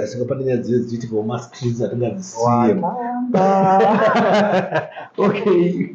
Asingapanda dzidzi kwa maskills atingazisiye. Okay.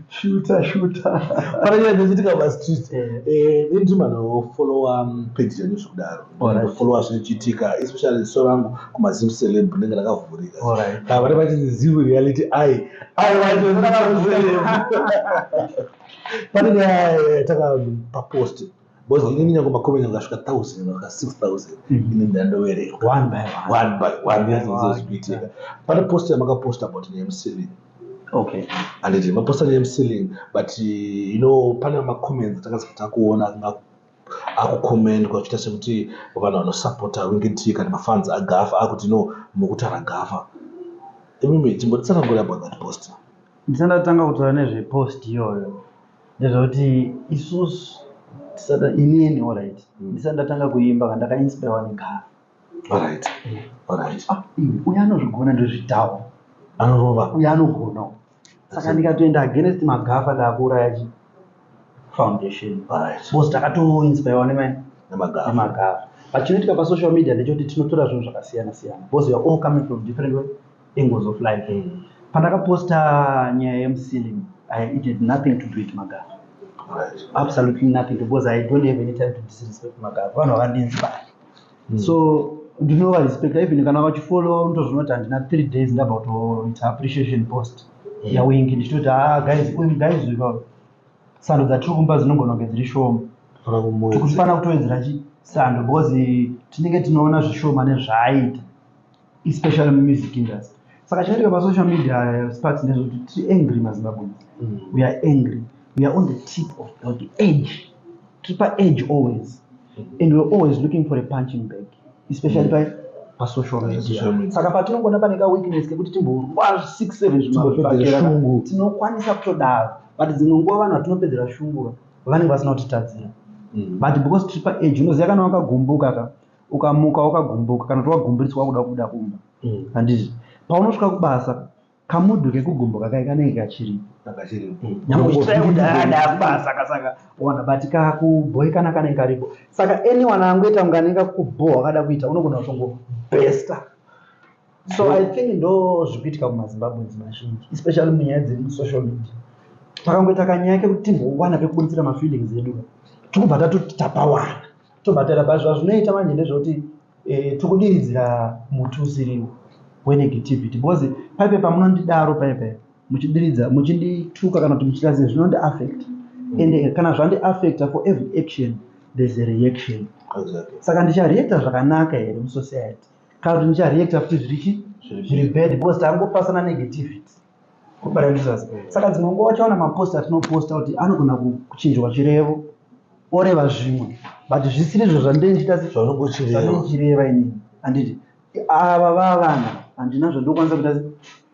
Shooter. Pana dzidzitika kwa street. Ndi mano follow page yanyu kudaro. Follow zvichitika especially so rangu kuma Zim celeb ndenge rakavhurika. Ka vari vachiziva reality I pane taka post bozi inini nyango makomenya ngasvika 1000 ngasvika 6000 ini ndandowerenga one by one yazvinenge zvichiitika. Pane post yamakaposta about name ceiling. Okay. And it maposta name ceiling but you know pane macomments takazita kuona akucomment kwachiita sekuti vanhu vanosupporta Winky D kana mafans agafa akuti no mukutara gafa. Imimi chimbotsanangura about that post. Ndisandatanga kutaura nezvepost iyoyo ndezvekuti isusu inini alright ndisandatanga kuimba kana ndakainspire negafa. Alright. Uya anozvigona ndozvitawo Anorova uya anogona saka ndikatoenda against magafa ndakuuraya foundation. Because takatoinspire nemagafa but chinoitika pasocial media ndechoti tinotora zvinhu zvakasiyana siyana because we are all coming from different angles of life. Pandakaposta nyaya yemuceiling it had nothing to do with magafa. Absolutely nothing, because I don't have any time to disrespect magafa. Vanhu vakandinspire so ndinova respect even kana vachifollowa unotozvina kuti handina 3 days ndabva kutoita appreciation post yaWinky ndichitoti guys sando dzatiri kumba dzinogona kunge dziri shoma tikufana kutowedzera sando because tinenge tinoona zvishoma nezvaaita especially music industry. Saka chinoitika pasocial media Sparks ndezvekuti tiri angry maZimbabweans. We are angry, we are on the tip of the edge, triple edge always, and we're always looking for a punching bag, especially by social media. Saka patinongona pane weakness kekuti timborwa 6-7 zvimwe tinokwanisa kutodaro but dzimwe nguva vanhu vatinopedzera shungu vanenge vasina kutitadzira. But because triple edge unoziva kana wakagumbuka ukamuka wakagumbuka kana kuti wagumburiswa kuda kumba handizvo paunosvika kubasa kamudhu kekugumbuka kai kanenge kachiri nyamuchitaiudada kubasa kasaka wana but kakubhoyi kana kanenge karipo. Saka anyone angoita unganenge kubhoha wakada kuita unogona kutongo besta. So I think ndo zvikuitika kumaZimbabweans mazhinji especially munyaya dzemusocial media. Takangoita kanyaya kekuti timbowana pekubuditsira mafeelings edu tikubva tatoti tapawana tobva bazva zvinoita manje ndezvekuti tikudiridzira muti usiriwo wenegativity because paipe pamunondidaro paipe muchidiridza muchindituka kana kuti muchiita sei zvinondi affect and kana zvandi affect for every action there's a reaction. Saka ndichareacta zvakanaka here musociety kana kuti ndichareacta futi zviri bad because tangopasana negativity kubarandisas. Saka dzimwe nguva wachaona mapost atinoposta kuti anogona kuchinjwa chirevo oreva zvimwe but zvisiri izvo zvandindichita zvandindichireva inini handiti ava vavana handina zvandokwanisa kuita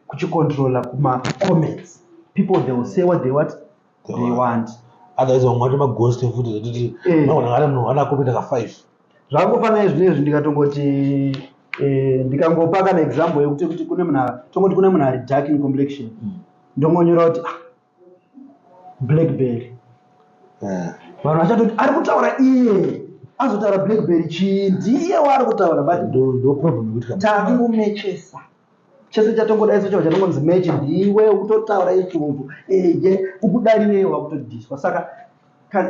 kuchicontrola kuma-comments. People they will say what they want. Otherwise vamwe maghost futi zvekuti maona munhu ana komenta ka5 zvakangofanana izvinezvi ndikatongoti ndikangopa kana example yekuti kune munhu ari dark in complexion ndongonyora kuti blackberry vanhu vachatoti ari kutaura iye azotaura blackberry chii ndiye waari kutaura but ndo problem yekuti takungomechesa chese chatongoda iso chavo chatongonzi mechi ndiwe ukutotaura ichungu ukudarire wakutodiswa. Saka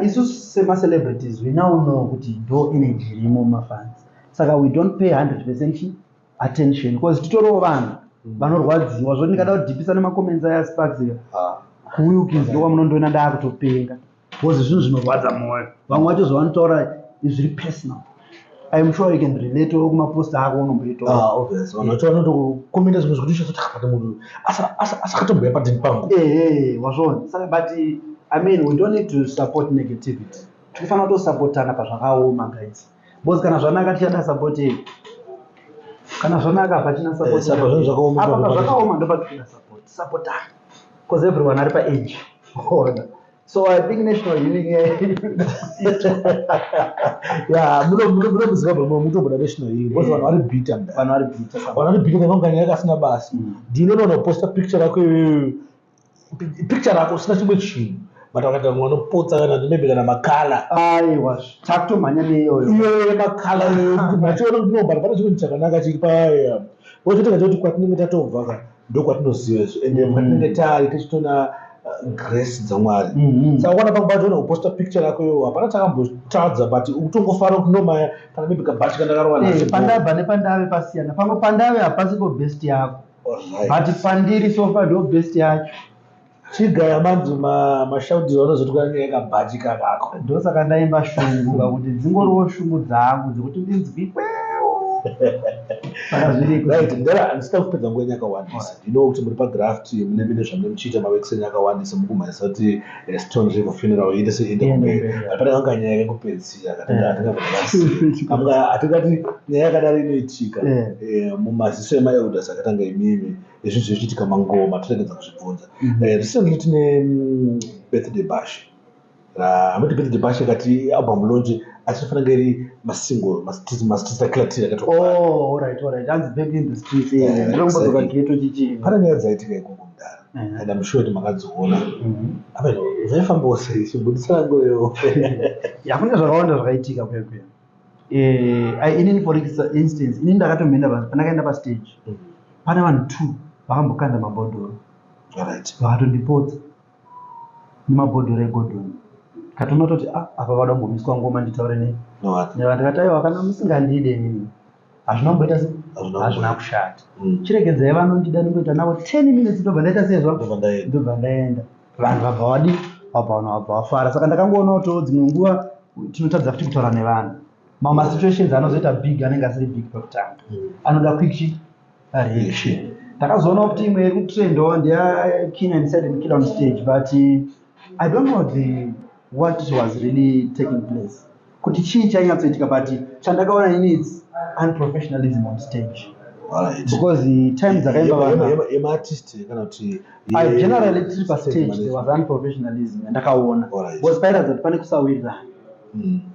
isusu semacelebrities we now know kuti ndo energy irimo mumafans. Saka we don't pay 100% attention because titoriwo vanhu vanorwadziwa zvoti ndikada kudhipisa nemacomments aya Sparks kuuyukizi ndowa munondoona ndaakutopenga because zvinhu zvinorwadza mwoyo. Vamwe vacho zvavanotaura zviri personal. I'm sure you can relate to kumapost ako unomboitaura. Obvious. Vanhu vacho vanotokomenta zvimwe zvekuti chazotaka munhu asakatomboya padini pangu. Wazvona. Saka but I mean we don't need to support negativity. Tinofanira kutosupportana pazvakaoma guys. Because kana zvanaka tichada support kana zvanaka pachina support. Apa zvakaoma ndo patina support. Because everyone ari pa age. So I think national healing muno muZimbabwe mutomboda national healing because vanhu vari bitter vanonganya yakasina basi. Ndinoona unoposta picture yako usina chimwe chinhu but wakati wanopotsa kana maybe kana makala aiwa takutomhanya neiyoyo iyoyo makala machiona kuti no but pane chimweni chakanaka chiri paya wototenga kuti kwatinenge tatobva ka ndokwatinoziva izvo ende kwatinenge tari tichitona grace dzaMwari. Saka wana pangubatoona kuposta picture yako iyoyo hapana chakambotadza but utongofara kuti nomaya kana maybe kabhachi kandakarowa nacho pandabva nepandave pasiyana pamwe pandave hapasipo best yako but pandiri sofa ndo best yacho chigaya manzi mashaudiro anozotwa nyaya kabhachi kakako ndosaka ndaimba shungu kakuti dzingoriwo shungu dzangu dzekuti ndinzwikwewo right ndera handisita kupedza nguva yakawandisa ndinowo kuti muri pagraft mune mine zvamune muchiita mawekiseni yakawandisa mukumhanyisa kuti stone river funeral iite seinde kumberi pane kanga nyaya yakupedzisira hatingati nyaya yakadaro inoitika mumaziso emaelders akatanga imimi izvi zvichiitika mangoma toregedza kuzvibvunza recently tine birthday bash amati birthday bash yakati album launch achifanira iri masingle masitisa kilatira alright hands back in the streets ndongomboka geto chichi pana nyaya dzaitika ikoko mudara and I'm sure kuti makadziona apeno zvaifambawo sei chimbudisa ngoyo yakuna zvakawanda zvakaitika kwekwe inini for instance inini ndakatomhenda pandakaenda pastage pana vanhu 2 vakambokanda mabhodhoro vakatondipodza nemabhodhoro egodhoni katonototi apa vada kumbomiswa ngoma nditaure nei ndikataiwa kana musingandide nini hazvinomboita se hazvina kushata chiregedzai vanondida ndingoita navo 10 minutes ndobva ndaita sezvo ndobva ndaenda vanhu vabva wadi wabva wafara saka ndakangoona kuti dzimwe nguva tinotadza futi kutaura nevanhu mamwe situations anozoita big anenge asiri big pakutanga anoda quick reaction ndakazoona kuti imwe iri kutrendawo ndeyakinah inside and kill on stage but I don't know what was really taking place kuti chii chainyatsoitika but chandakaona ini it's unprofessionalism on stage because time dzakaimba vanhu yemartist kana kuti generally tiri pastage there was unprofessionalism ndakaona because pairatidza kuti pane kusawirirana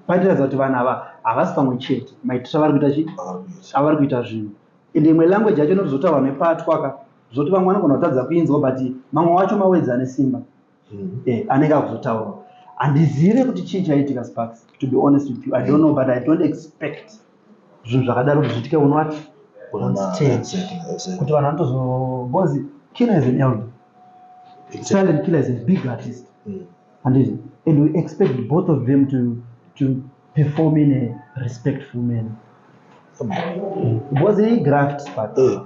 pairatidza kuti vanhu ava havasi pamwe chete maitira vari kuita chii avari kuita zvinhu ende imwe language yacho inotozotaurwa nepatwaka zvoti vamwe vanogona kutadza kuinzwa but mamwe wacho mawedzi ane simba anenge akuzotaurwa handizive kuti chii chaitika Sparks to be honest with you I don't know but I don't expect zvinhu zvakadaro kuti zviitike unwati on stage kuti vanhu vanotozobozi Kinah is an elder silent killer is a big artist and we expect both of them to perform in a respectful manner was a graft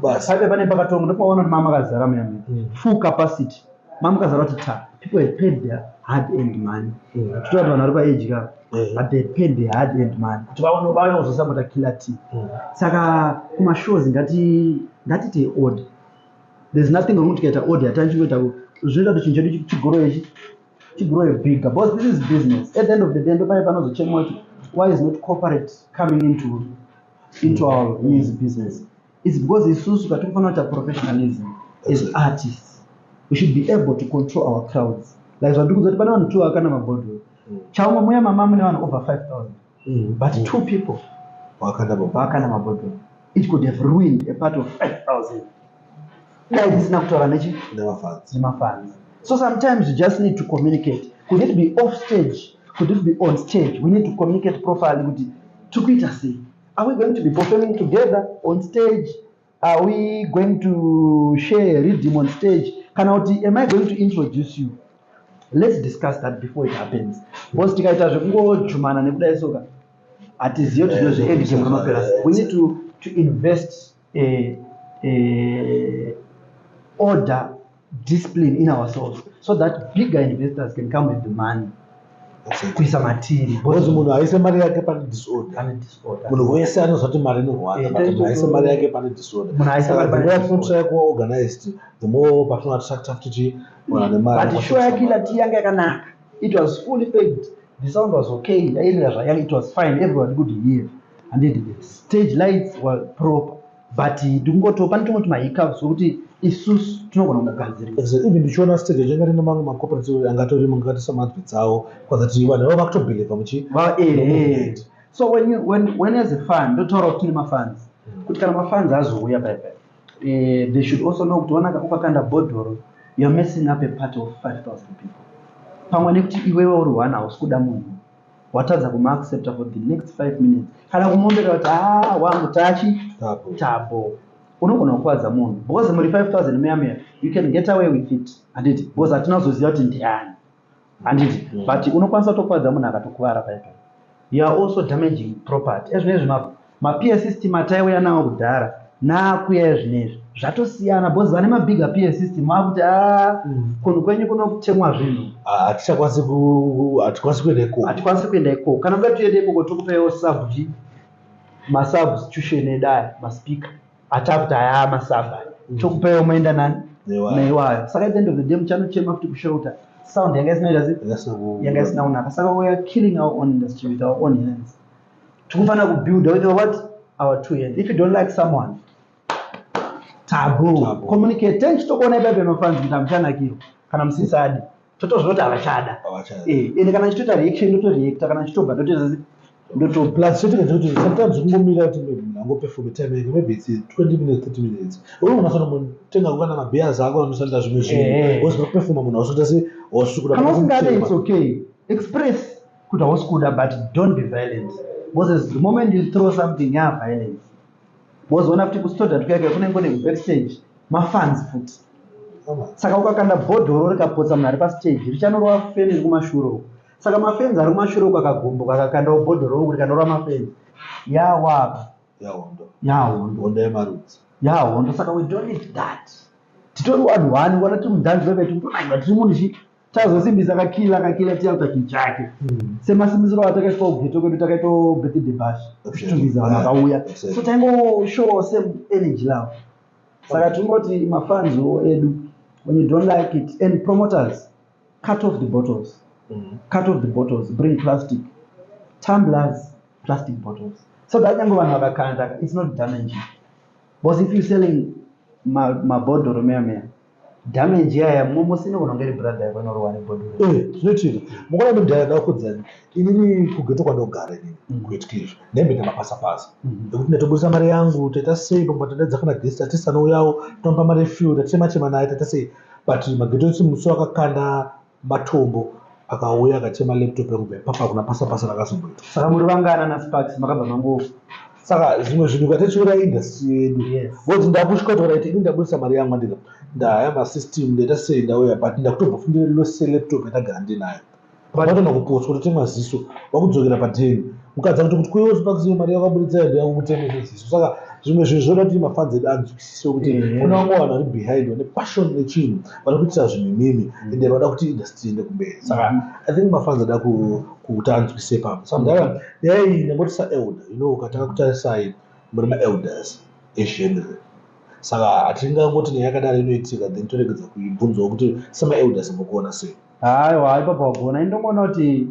but sabe pane pakatonga ndopaona kuti mama akazara muyami full capacity mama akazara kuti people had paid their hard earned money titoda vanhu vari paage ka but they paid their hard earned money kuti vauya kuzosapota killer team saka kumashows ngatite order there's nothing wrong tikaita order atanchikuita zvinoita kuti chinhu chedu chigrow bigger because this is business at the end of the day ndo paye panozochemwa kuti why is not corporate coming into our music business? It's because isusu katikufanira kuita professionalism as artists we should be able to control our crowds like zvandikuzoti pana vanhu 2 akana mabhodhoro chaumwe muya mama mune vanhu over 5,000 but 2 people vakana mabhodhoro it could have ruined a part of 5,000 dai dzisina kutaura nemafans so sometimes you just need to communicate could it be off stage could it be on stage we need to communicate properly kuti tikuita sei. Are we going to be performing together on stage? Are we going to share a rhythm on stage? Am I going to introduce you? Let's discuss that before it happens. Because we need to invest order, discipline in ourselves so that bigger investors can come with the money. Kuisa matiri because munhu aise mari yake pane disorder munhu wese anozoti mari inorwadza but munhu aise mari yake pane disorder tinotsvaka kuva organized the more patinoattracta futi wana nemari but show yake ilati yanga yakanaka it was fully paid the sound was okay yairira zvayanga it was fine everyone could hear and the stage lights were proper but ndingoto pane tumwe tumahiccups sokuti isusu tinogona kugadzirisa even ndichiona stage yachenga rine mamwe macorporate angatori mungati samadhvits avo kwazati vanhu vava vakutobheliva muchi so when as a fan ndotaura kuti tine mafans kuti kana mafans azouya paipai they should also know kuti ukakanda bhodhoro you're messing up a part of 5,000 people pamwe nekuti iwewe uri one hausi kuda munhu watadza kumaaccepta for the next 5 minutes kana kumuombera kuti wangu tachi tabo unogona kukwadza munhu because muri 5000 meya you can get away with it handiti because hatina kuzoziva kuti ndiani handiti but unokwanisa kutokwadza munhu akatokuvara paipa you are also damaging property ezvinezvi ma-peer system ataiuya nawo kudhara naakuya zvinezvi zvatosiyana because vane mabigger peer system akuti kunhu kwenyu kunotemwa zvinhu hatikwanisi kuenda ikoko kana kuda tuende ikoko tokupaiwo masubstitution edai maspeaker atakuti masabha tokupaiwo maenda nani naiwayo saka at the end of the day muchanochema kuti kushouta sound yanga isina kunaka saka we are killing our own industry with our own hands tikufanira kubuilda with our two hands. If you don't like someone taboo communicate tenchitokuona ipapo mafanzi kuti amuchanakiro kana musisadi totozva kuti havachada ende kana chitoita reaction ndotoreacta kana chitobva plus kuti sometimes kungomira kuti munhu angoperform time yake maybe it's 20 minutes 30 minutes unogona kutenga kukana mabeers ako anoshandira zvimwe zvinhu wozva kuperforma munhu ausota se wasvikuda kana usingade it's okay express kuti hausi kuda but don't be violent because the moment you throw something violence wozoona kuti kustodha tukake kunenge kune backstage mafans futi saka ukakanda bhodhoro rikapotsa munhu ari pastage richanorwa feni kumashure saka mafenzi ari kumashure uko akagomboka akakandawo bhodhoro uku rikanorwa mafenzi yahondo saka we don't need that titori vanhu wani wana tiri mudhanzi wevetu mutonaima tiri munhu chi tazosimbisa akakila tiyakuta chinhu chake semasimbisiro atakaitwa ugeto kwedu takaito birthday bash kuchitungiza vanhu vakauya so taingoshowa same energy lavo saka tingoti mafanzo edu when you don't like it and promoters cut off the bottles bring plastic tumblers plastic bottles so that yango vanhu vakakanda it's not damaging because if you selling mabhodhoro meya damage yaya momosine kunongeri brother yako inorwa nebhodhoro zvinoitika mukona mudhaya ndakudzani inini kugeto kwandogara inini kuitikizvo ndembeta mapasapasa ekuti ndatoburisa mari yangu toita sei pamwe tadadza kana guest artist anouyawo tomupa mari yefuel tachema naye taita sei but mageto esi musi wakakanda matombo akauya akachema laptop yangu papa kuna pasapasa rakazomboitwa saka muri vangana naSparks makabva mangofa saka zvimwe zvinhu ukatachiura industry yedu kuti ndakusvikatora iti ndaburisa mari yangu andika ndaya masystem ndaita sei ndauya but ndakutobva fundire lose laptop yatagara ndinayo patona kupotswa kutotemwa ziso wakudzokera pateni mukadza kuti kuiwo Djsparks mari yakaburitsa yangu yakutemesa ziso saka zvimwe zvinhu zvoda kuti mafans edu anzwisise kuti unowangu vanhu vari behind vane passion nechinhu vari kuitira zvinhu mimi ende vada kuti industry iende kumberi saka I think mafans ada kuti anzwisise papo saka ndaka yai ndangoti saelder ukataka kutarisai muri maelders egenre saka hatingangoti nyaya yakadaro inoitika then toregedza kuibvunzawo kuti semaelders mukuona sei haiwa ipapo wagona indomona kuti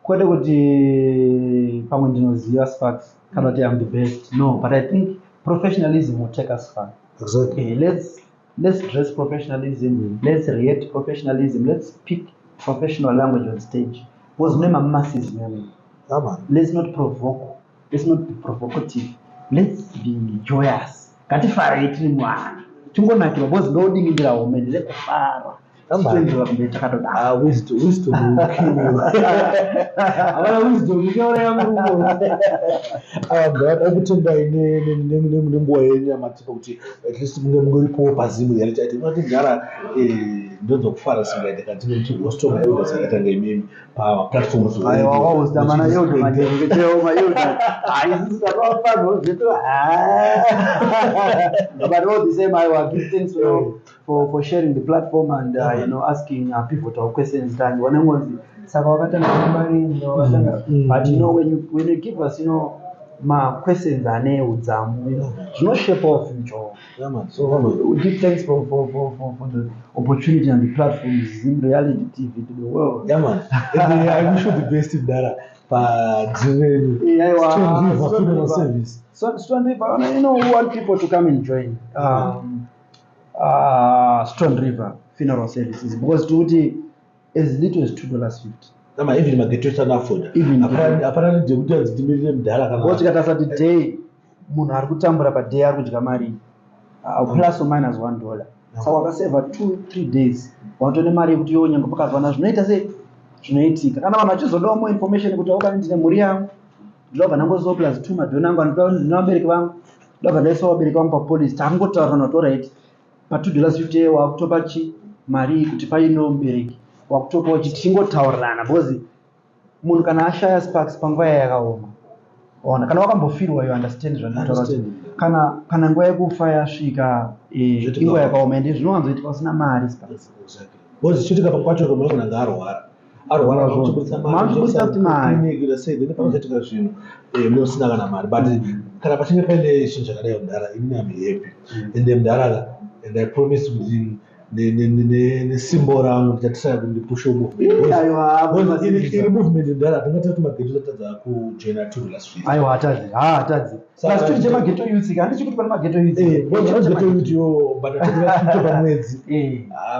kwete kuti pamwe ndinoziva Sparks kana kuti I'm the best no but I think professionalism will take us far. Exactly. Let's dress professionalism, let's react professionalism, let's speak professional language on stage. Because no masses let's not provoke, let's not be provocative, let's be joyous. Kati fara itri mwana tungonakira because loading indira women lekufara wisdom ndakutenda nenguva yenyu yamatipa kuti at least munge mungoripowo pazimu reality ati inotindara ndonzokufara singaite katine kuti hostonga elders yakatanga imimi pamaplatforms but all the same I will give thanks for sharing the platform and asking people to questions and saka wakatanga kumbarinda but when you give us ma questions ane udzamu shape our future so we give thanks for the opportunity and the platform Zim reality TV to the world I wish you the best in Dara service Stone River we want people to come and join Stone River funeral services because to as little as $2.50 even mageto chanafoda apana ndekuti adzimirire mudhara kana kuti katasati day munhu ari kutambura paday ari kudya mari plus or minus $1 saka wakaseva 2-3 days watone mari yekuti yonyanga pakazwana zvinoita sei zvinoitika. Kana vanhu vachizodawo more information kuti aukani ndine mhuri yangu, ndinobva ndangoisawo plus 2 madhoni angu ndina vabereki vangu, ndobva ndaisawo vabereki vangu papolisi. Takangotaurana kuti alright, pa$250 wakutopa mari kuti paino mubereki wakutopawo tichingotaurana, because munhu kana ashaya sparks panguva yakaoma, ona kana wakambofirwa you understand zvandinotaura, kana nguva yekufa yasvika inguva yakaoma, ende zvinowanzoitika usina mari sparks. Because chitika pakwacho kama kunanga arwara zvinochibudisa kuti mari panozoitika zvinhu munosina kana mari, but kana pachinge paine chinhu chakadai mudhara inini am happy ende mudhara, and I promise kuti nesimbo rangu ndichatisaya kuti ndipushe movement movement mudhara tingatira kuti mageto tatadza kujoina $2 aiwa hatadzi plus 2 chemageto youth handichi kuti pane mageto youth mageto youth yo but atatoa pamwedzi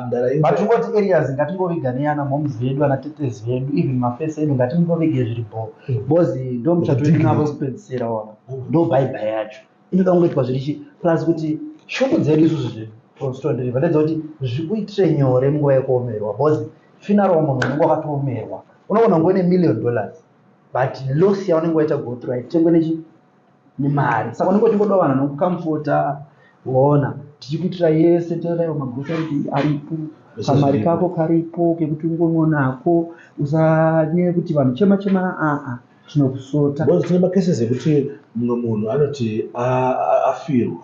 mudhara but ungoti areas ngatingoviganiyana moms vedu ana tetezi vedu even mafese edu ngatingovige zviripo because ndo muchatoiti navo kupedzisira ona ndo bye bye yacho inoda kungoitwa zvirichi plus kuti shoko dzedu isusu zvedu Professionalism ndedza kuti zvikuitire nyore munguva yekuomerwa, because funeral munhu unenge wakatoomerwa unoona ngone $1 million but loss yaunenge waita go through haitengwe nemari, saka unenge uchingoda vanhu nokukamfota waona tichikuitira yese tonayo magrocery aripo, kamari kako karipo kekuti ungonako usanyanye kuti vanhu chema tinokusota. Because tine macases ekuti mumwe munhu anoti afirwa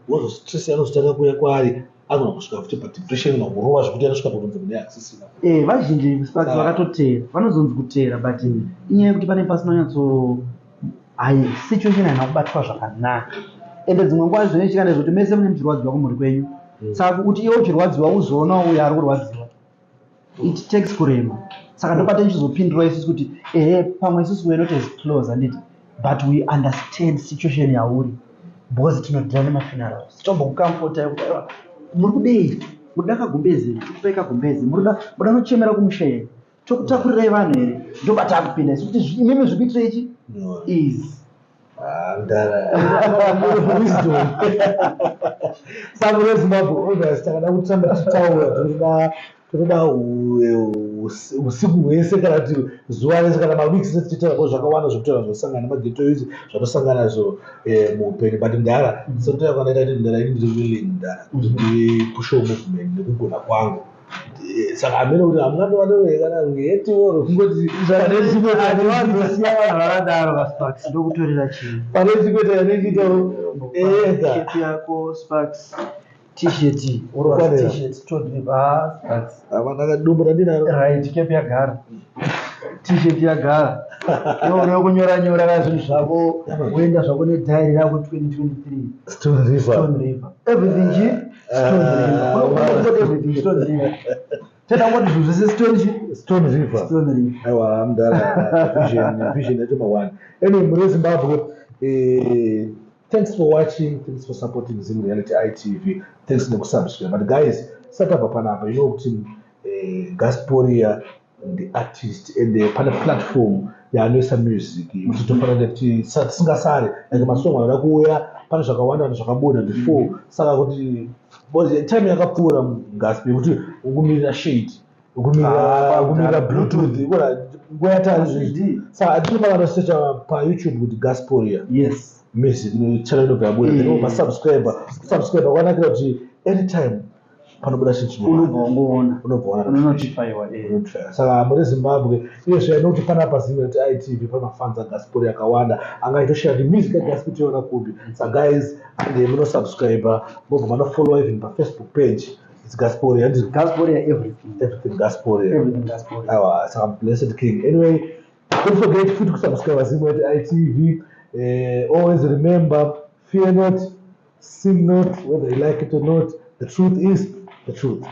wozostress anozotanga kuuya kwaari agona kusvika futi padepression nakurova zvekuti anosvika pakunzi mune aksisina. Vazhinji sparks vakatotera vanozonzi kutera, but inyaya yekuti pane pasina nyatso situation haina kubatwa zvakanaka, ende dzimwe nguva zvinoitika ndezvekuti mese mune muchirwadziwa kumhuri kwenyu, saka kuti iwe uchirwadziwa uzoonawo uyo ari kurwadziwa it takes kurema. Saka ndopata ndichizopindura isusu kuti pamwe isusu we're not as close handiti, but we understand situation yauri because tinodhira nemafunerals titombokukamfota yekuti muri kudei, muruda kagumbezi, tikupeka gumbezi, muruda nochemera kumusha here, tokutakurirai vanhu here, ndobata akupinda isusu kuti imimi zvikuitire ichi is wisdom. Saka reZimbabwe always takada kutamba titaura toda usiku hwese kana kuti zuva rese kana maweeks ese tichitaura zvakawanda zvekutaura zvosangana nemageto youth zvatosangana nazvo muupenyu, but mudhara sotoya kwanaita kuti mudhara ini ndiri willing mudhara kuti ndipushe movement nekugona kwangu, saka amene kuti amungandovanovekana ngetioro kungoti vanosiya vanhu vakadaro vasparks ndokutorera chinhu pane chikuita nechitawo t-shirt yako sparks t-shirt sparks ndakadumbura ndinaro right cape yagara t-shirt yagara iwo kunyora kana zvinhu zvako woenda zvako nedhairi rako 2023 Stone River everything Stone River tena ngoti zvose Stone River aiwa mudhara vision yacho ma1 anyway muri Zimbabwe. Thanks for watching, thanks for supporting Zim Reality ITV, thanks nekusubscribe. But guys, setup panapa, you know kuti Guspy Warrior the artist and the platform yaanoisa music kuti tofanira kuti tisingasare like masong anoda kuuya pane zvakawanda zvakabuda before, saka kuti time yakapfuura Guspy kuti ukumirira shade ukumirira bluetooth nguva yatari saka atinofanira kusearcha pa YouTube kuti Guspy Warrior music channel inobva yabuda masubscriber kwanakira kuti anytime panobuda chinhu unobva unonotifaiwa saka muri Zimbabwe iyo zvainokuti panapa Zim Reality ITV pamafans aGuspy Warrior akawanda angaitoshare kuti music yaGuspy tiona kupi. So guys, munosubscribe mobva manofollow even pa Facebook page, it's Guspy Warrior and Guspy Warrior everything Guspy Warrior. So I'm blessed king. Anyway, don't forget to subscribe Zim Reality ITV. Always remember, fear not, sin not, whether you like it or not, the truth is the truth.